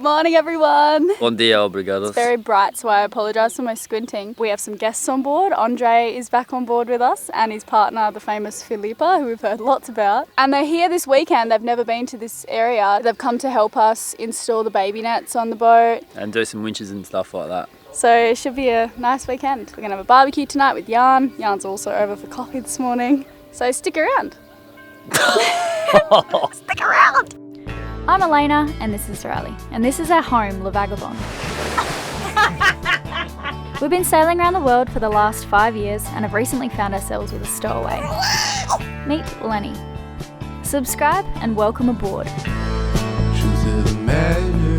morning, everyone. Bon dia, obrigados. It's very bright, so I apologise for my squinting. We have some guests on board. Andre is back on board with us and his partner, the famous Filipa, who we've heard lots about. And they're here this weekend. They've never been to this area. They've come to help us install the baby nets on the boat. And do some winches and stuff like that. So it should be a nice weekend. We're going to have a barbecue tonight with Jan. Jan's also over for coffee this morning. So stick around. Stick around! I'm Elayna and this is Riley, and this is our home, La Vagabond. We've been sailing around the world for the last 5 years and have recently found ourselves with a stowaway. Meet Lenny. Subscribe and welcome aboard. Truth of the matter,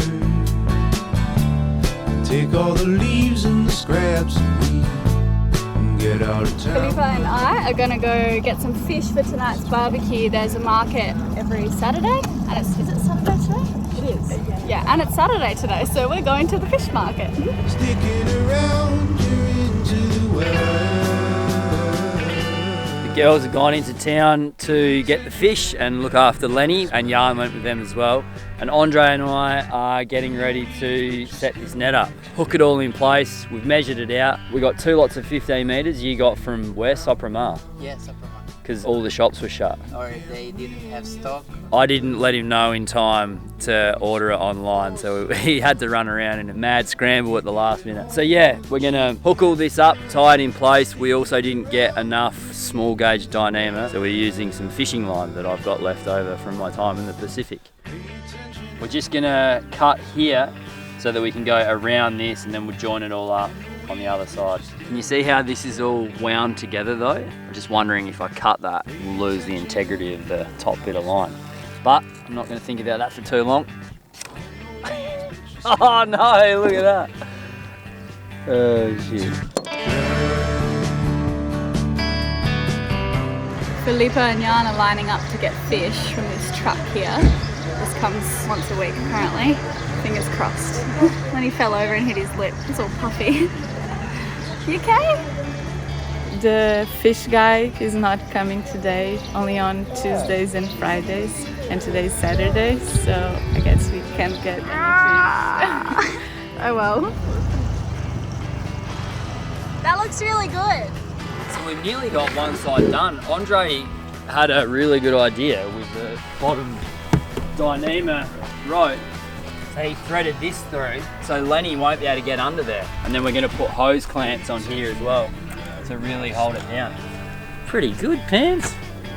take all the leaves and the scraps and get out of town. Filipa and I are going to go get some fish for tonight's barbecue. There's a market every Saturday, and is it Saturday today? It is. Yeah, and it's Saturday today, so we're going to the fish market. Sticking around, you're into the world. The girls have gone into town to get the fish and look after Lenny, and Jan went with them as well. And Andre and I are getting ready to set this net up. Hook it all in place. We've measured it out. We got 2 lots of 15 metres. You got from where? Sopramar? Yeah, Sopramar. Because all the shops were shut. Or they didn't have stock. I didn't let him know in time to order it online, so he had to run around in a mad scramble at the last minute. So yeah, we're gonna hook all this up, tie it in place. We also didn't get enough small gauge dynamo, so we're using some fishing line that I've got left over from my time in the Pacific. We're just gonna cut here so that we can go around this, and then we'll join it all up on the other side. Can you see how this is all wound together though? I'm just wondering if I cut that, we'll lose the integrity of the top bit of line. But I'm not going to think about that for too long. Oh no, look at that. Oh shit. Filipa and Jan are lining up to get fish from this truck here. This comes once a week apparently. Fingers crossed. When he fell over and hit his lip, it's all puffy. You okay? The fish guy is not coming today, only on Tuesdays and Fridays, and today's Saturday, so I guess we can't get any fish. Oh well. That looks really good. So we've nearly got one side done. Andre had a really good idea with the bottom dynamo rope. So he threaded this through, so Lenny won't be able to get under there. And then we're going to put hose clamps on here as well to really hold it down. Pretty good, Pants.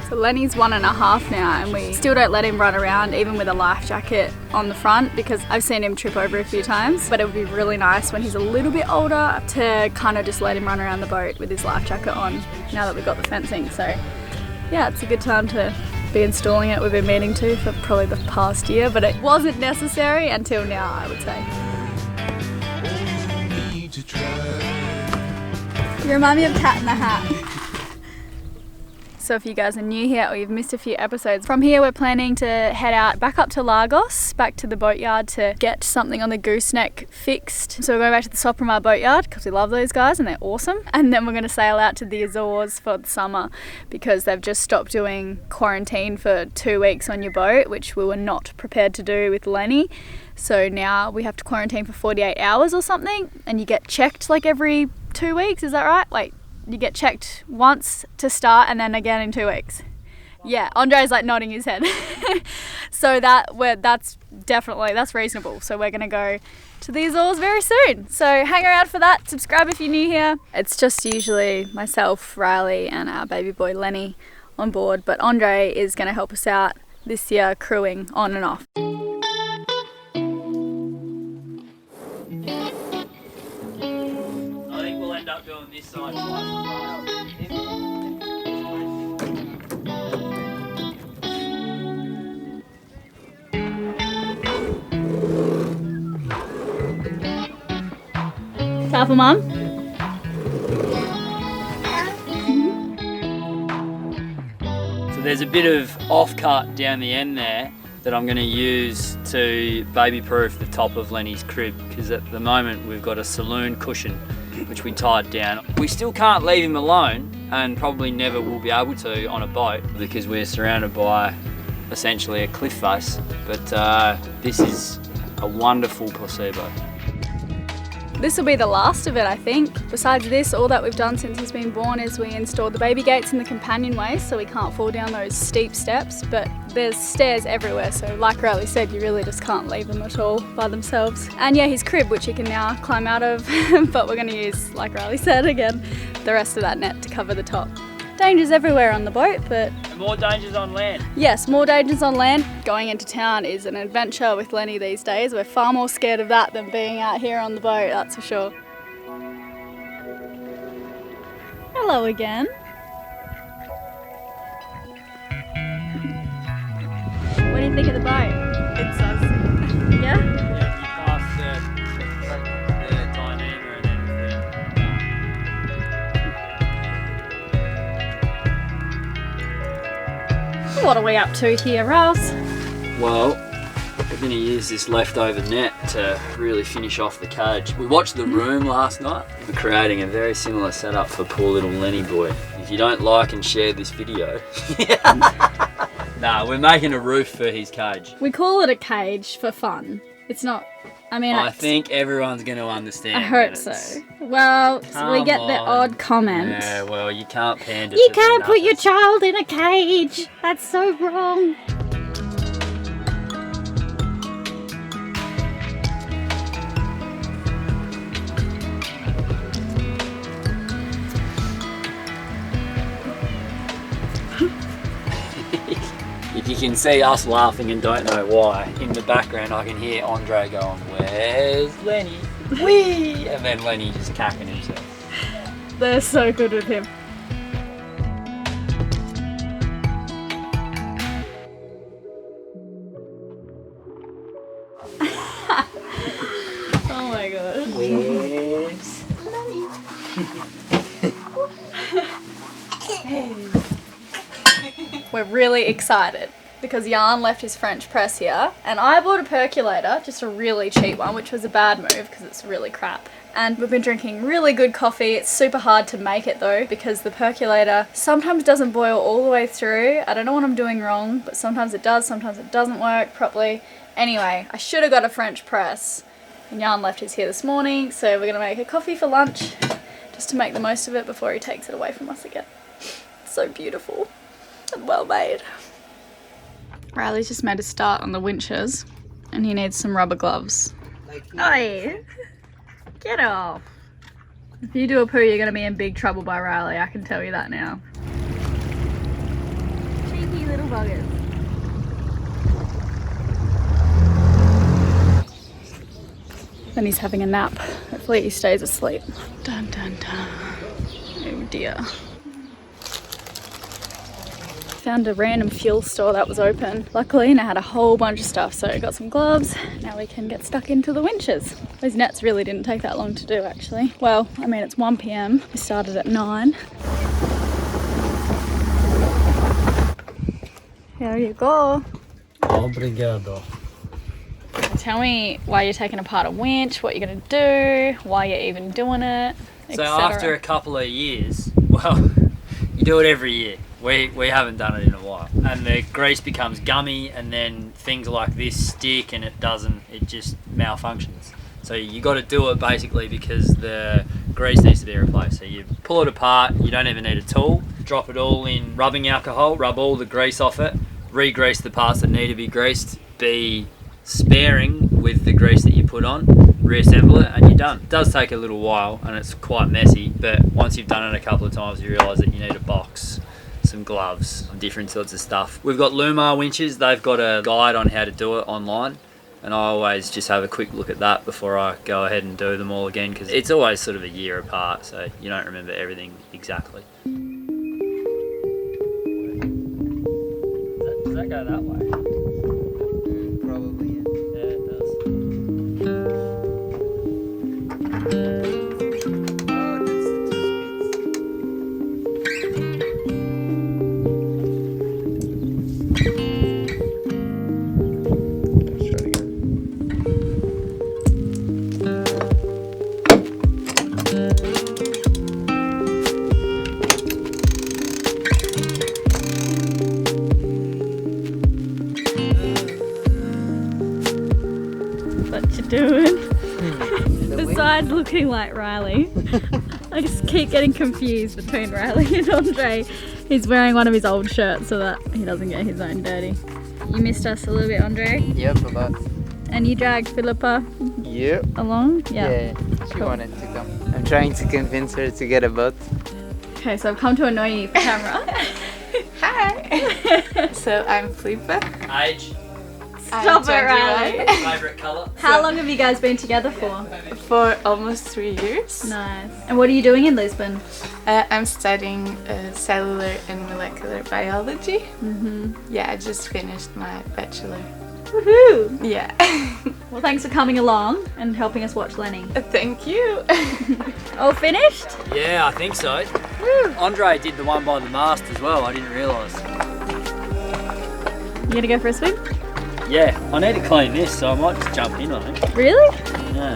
So Lenny's 1.5 now, and we still don't let him run around even with a life jacket on the front, because I've seen him trip over a few times. But it would be really nice when he's a little bit older to kind of just let him run around the boat with his life jacket on now that we've got the fencing. So yeah, it's a good time to be installing it. We've been meaning to for probably the past year, but it wasn't necessary until now, I would say. You remind me of Cat in the Hat. So if you guys are new here or you've missed a few episodes, from here we're planning to head out back up to Lagos, back to the boatyard to get something on the gooseneck fixed. So we're going back to the Sopramar boatyard because we love those guys and they're awesome. And then we're going to sail out to the Azores for the summer because they've just stopped doing quarantine for 2 weeks on your boat, which we were not prepared to do with Lenny. So now we have to quarantine for 48 hours or something, and you get checked like every 2 weeks, is that right? Wait. You get checked once to start and then again in 2 weeks. Yeah, Andre's like nodding his head. So that's reasonable. So we're gonna go to the Azores very soon. So hang around for that. Subscribe if you're new here. It's just usually myself, Riley, and our baby boy Lenny on board, but Andre is gonna help us out this year crewing on and off. I think we'll end up doing this side twice. Tap for Mum. So there's a bit of off-cut down the end there that I'm going to use to baby-proof the top of Lenny's crib, because at the moment we've got a saloon cushion which we tied down. We still can't leave him alone, and probably never will be able to on a boat because we're surrounded by essentially a cliff face, but this is a wonderful placebo. This will be the last of it, I think. Besides this, all that we've done since he's been born is we installed the baby gates in the companionway so we can't fall down those steep steps, but there's stairs everywhere, so like Riley said, you really just can't leave them at all by themselves. And yeah, his crib, which he can now climb out of, but we're gonna use, like Riley said again, the rest of that net to cover the top. Dangers everywhere on the boat, but... And more dangers on land. Yes, more dangers on land. Going into town is an adventure with Lenny these days. We're far more scared of that than being out here on the boat, that's for sure. Hello again. What do you think of the boat? It's awesome. Yeah? Yeah, if you pass the dynamometer and everything. What are we up to here, Rouse? Well, we're going to use this leftover net to really finish off the cage. We watched The Room last night. We're creating a very similar setup for poor little Lenny boy. If you don't like and share this video... Nah, we're making a roof for his cage. We call it a cage for fun. It's not... I think everyone's going to understand. I hope so. Well, we get the odd comment. Yeah, well, you can't pander You to can't the put your nutters. child in a cage. That's so wrong. If you can see us laughing and don't know why, in the background I can hear Andre going, "Where's Lenny? Wee!" And then Lenny just cacking himself. They're so good with him. Oh my god. Where's We're really excited because Jan left his French press here and I bought a percolator, just a really cheap one, which was a bad move because it's really crap. And we've been drinking really good coffee. It's super hard to make it though because the percolator sometimes doesn't boil all the way through. I don't know what I'm doing wrong, but sometimes it does, sometimes it doesn't work properly. Anyway, I should have got a French press. And Jan left his here this morning, so we're gonna make a coffee for lunch just to make the most of it before he takes it away from us again. It's so beautiful and well made. Riley's just made a start on the winches and he needs some rubber gloves. Oi! Get off! If you do a poo, you're gonna be in big trouble by Riley, I can tell you that now. Cheeky little buggers. Then he's having a nap. Hopefully he stays asleep. Dun dun dun. Oh dear. Found a random fuel store that was open. Luckily, I had a whole bunch of stuff, so I got some gloves. Now we can get stuck into the winches. Those nets really didn't take that long to do, actually. Well, I mean, it's 1 p.m. We started at 9. Here you go. Obrigado. Tell me why you're taking apart a winch, what you're going to do, why you're even doing it, So etc. after a couple of years, well, you do it every year. We haven't done it in a while. And the grease becomes gummy and then things like this stick and it just malfunctions. So you got to do it basically because the grease needs to be replaced. So you pull it apart, you don't even need a tool, drop it all in rubbing alcohol, rub all the grease off it, re-grease the parts that need to be greased, be sparing with the grease that you put on, reassemble it and you're done. It does take a little while and it's quite messy, but once you've done it a couple of times you realise that you need a box, some gloves, different sorts of stuff. We've got Lumar winches. They've got a guide on how to do it online and I always just have a quick look at that before I go ahead and do them all again because it's always sort of a year apart, so you don't remember everything exactly. Does that go that way? Probably, yeah. Yeah, it does. Oh, that's the 2 speeds. Let's try it again. you doing? Besides looking like Riley, I just keep getting confused between Riley and Andre. He's wearing one of his old shirts so that he doesn't get his own dirty. You missed us a little bit, Andre? Yep, a lot. And you dragged Philippa Yep. along? Yeah, she wanted to come. I'm trying to convince her to get a boat. Okay, so I've come to annoy you for camera. Hi! So I'm Flippa. Age, Stop it, Riley. favourite colour. How long have you guys been together for? For almost 3 years. Nice. And what are you doing in Lisbon? I'm studying cellular and molecular biology. Mm-hmm. Yeah, I just finished my bachelor. Woohoo! Yeah. Well, thanks for coming along and helping us watch Lenny. Thank you. All finished? Yeah, I think so. Andre did the one by the mast as well, I didn't realise. You gonna go for a swim? Yeah, I need to clean this, so I might just jump in, I think. Really? Yeah.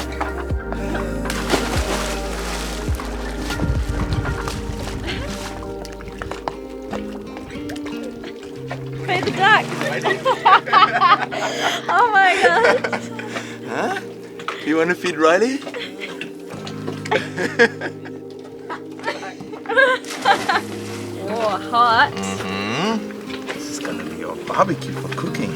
Feed the duck. Oh my god. Huh? You want to feed Riley? Oh, hot. This is gonna be your barbecue for cooking.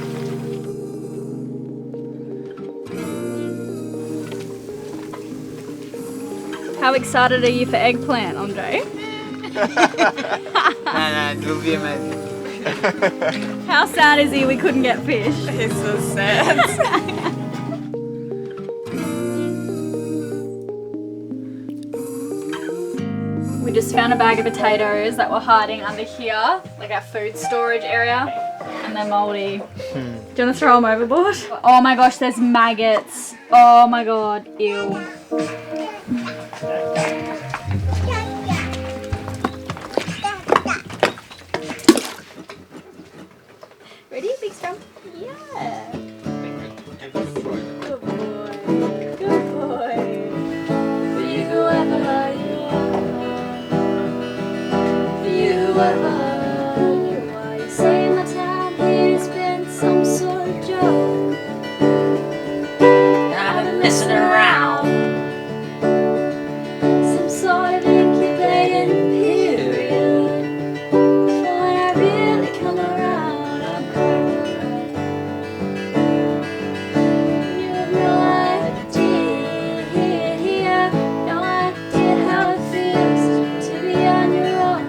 How excited are you for eggplant, Andre? Nah, it will be amazing. How sad is he we couldn't get fish? It's so sad. We just found a bag of potatoes that were hiding under here, like our food storage area, and they're moldy. Do you want to throw them overboard? Oh my gosh, there's maggots. Oh my god, ew. Ready, big strong? Yeah. Good boy. Good boy. Be whoever you are. Be whoever you are. You say my time here's been some sort of joke. I've been messing around. Some sort of incubating period. When I really come around, I'm crying. You have no idea, no idea how it feels to be on your own,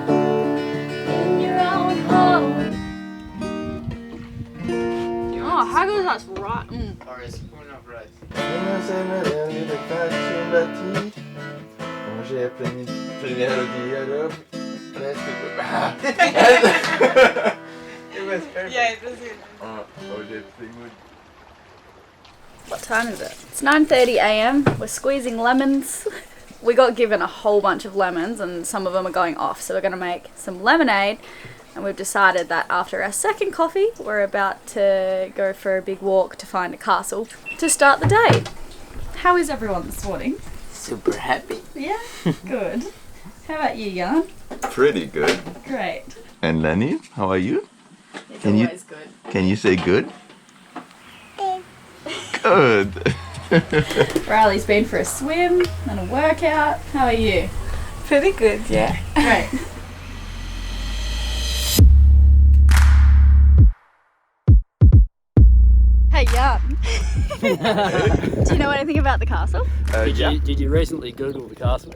in your own home. Oh, how good is that rotten? Or a spoon of rice. It was perfect. Yeah, it was good. What time is it? It's 9:30 a.m. We're squeezing lemons. We got given a whole bunch of lemons and some of them are going off, so we're going to make some lemonade. And we've decided that after our second coffee, we're about to go for a big walk to find a castle to start the day. How is everyone this morning? Super happy. Yeah, good. How about you, Jan? Pretty good. Great. And Lenny, how are you? It's Can you- always good. Can you say good? Good. Riley's been for a swim and a workout. How are you? Pretty good, yeah. Great. Hey, Jan. Do you know anything about the castle? Did you recently Google the castle?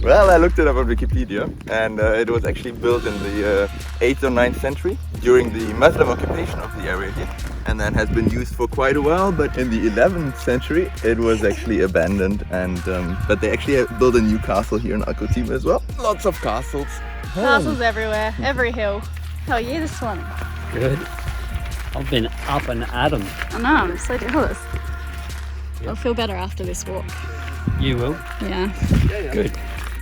Well, I looked it up on Wikipedia, and it was actually built in the 8th or 9th century during the Muslim occupation of the area here, and then has been used for quite a while. But in the 11th century, it was actually abandoned, and but they actually built a new castle here in Alcoutim as well. Lots of castles. Castles everywhere, every hill. How are you this morning? Good. I've been up and at 'em. I know, I'm so jealous. I'll feel better after this walk. You will. Yeah. Good.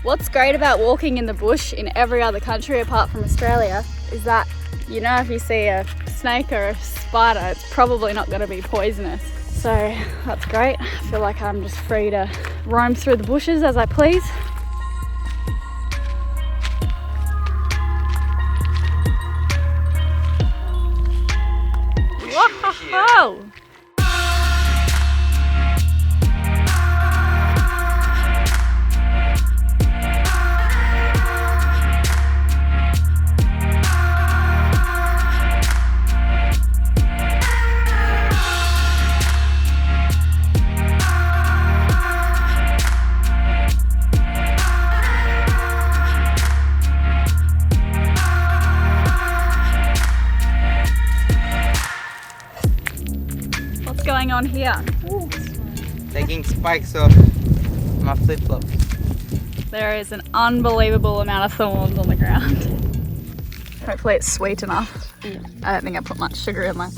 What's great about walking in the bush in every other country apart from Australia is that, you know, if you see a snake or a spider, it's probably not going to be poisonous. So that's great. I feel like I'm just free to roam through the bushes as I please. Whoa! on here? Taking spikes off my flip-flops. There is an unbelievable amount of thorns on the ground. Hopefully it's sweet enough. I don't think I put much sugar in there.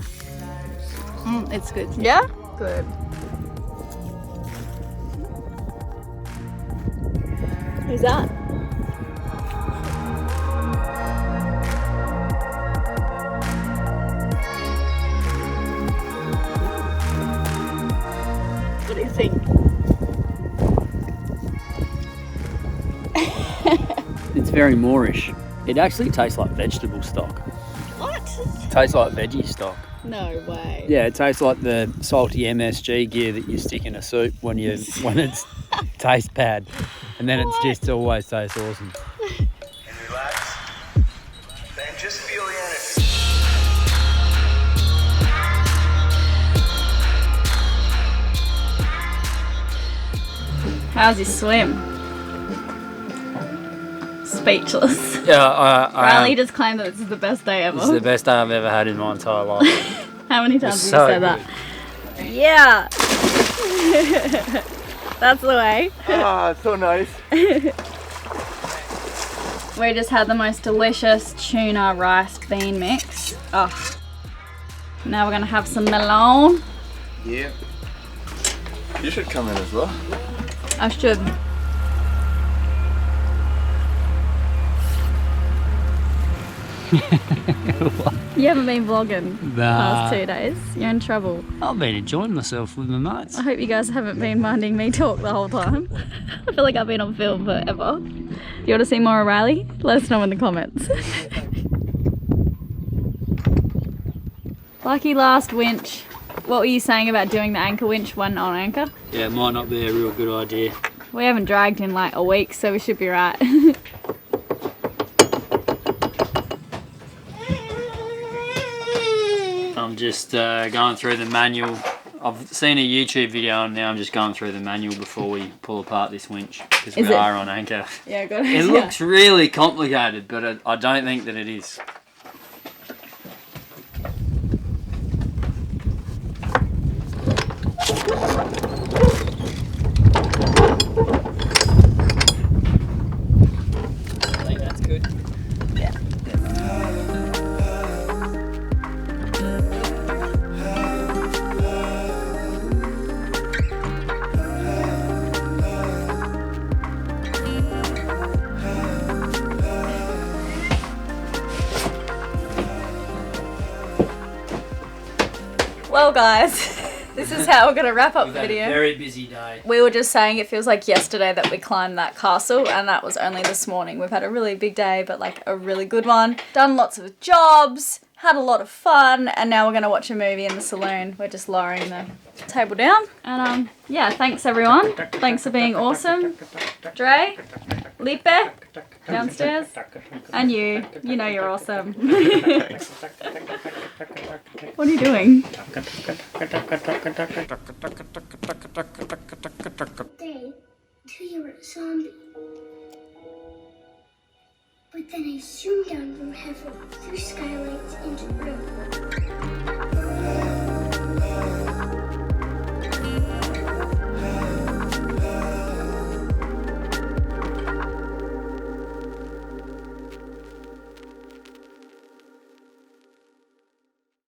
It's good. Yeah? Good. Who's that? What do you think? It's very Moorish. It actually tastes like vegetable stock. What? It tastes like veggie stock. No way. Yeah, it tastes like the salty MSG gear that you stick in a soup when it's tastes bad, and then it's just always tastes awesome. And relax. Then just feel the energy. How's your swim? Speechless. Yeah, Riley just claimed that this is the best day ever. It's the best day I've ever had in my entire life. How many times It's have you so said that? Yeah. That's the way. Ah, so nice. We just had the most delicious tuna rice bean mix. Oh. Now we're gonna have some melon. Yeah. You should come in as well. I should. You haven't been vlogging the past 2 days. You're in trouble. I've been enjoying myself with my mates. I hope you guys haven't been minding me talk the whole time. I feel like I've been on film forever. You want to see more of Riley? Let us know in the comments. Lucky last winch. What were you saying about doing the anchor winch when on anchor? Yeah, it might not be a real good idea. We haven't dragged in like a week, so we should be right. I'm just going through the manual. I've seen a YouTube video and now I'm just going through the manual before we pull apart this winch because we are on anchor. Yeah, got it. It looks really complicated, but I don't think that it is. I think that's good. Well guys, this is how we're going to wrap up the We've had a video. very busy day. We were just saying it feels like yesterday that we climbed that castle and that was only this morning. We've had a really big day, but like a really good one. Done lots of jobs, had a lot of fun, and now we're going to watch a movie in the saloon. We're just lowering the table down. And yeah, thanks everyone. Thanks for being awesome. Dre, Lipe, downstairs, and you know you're awesome. What are you doing? Day till you were a zombie. But then I zoomed down from heaven through skylights into the room.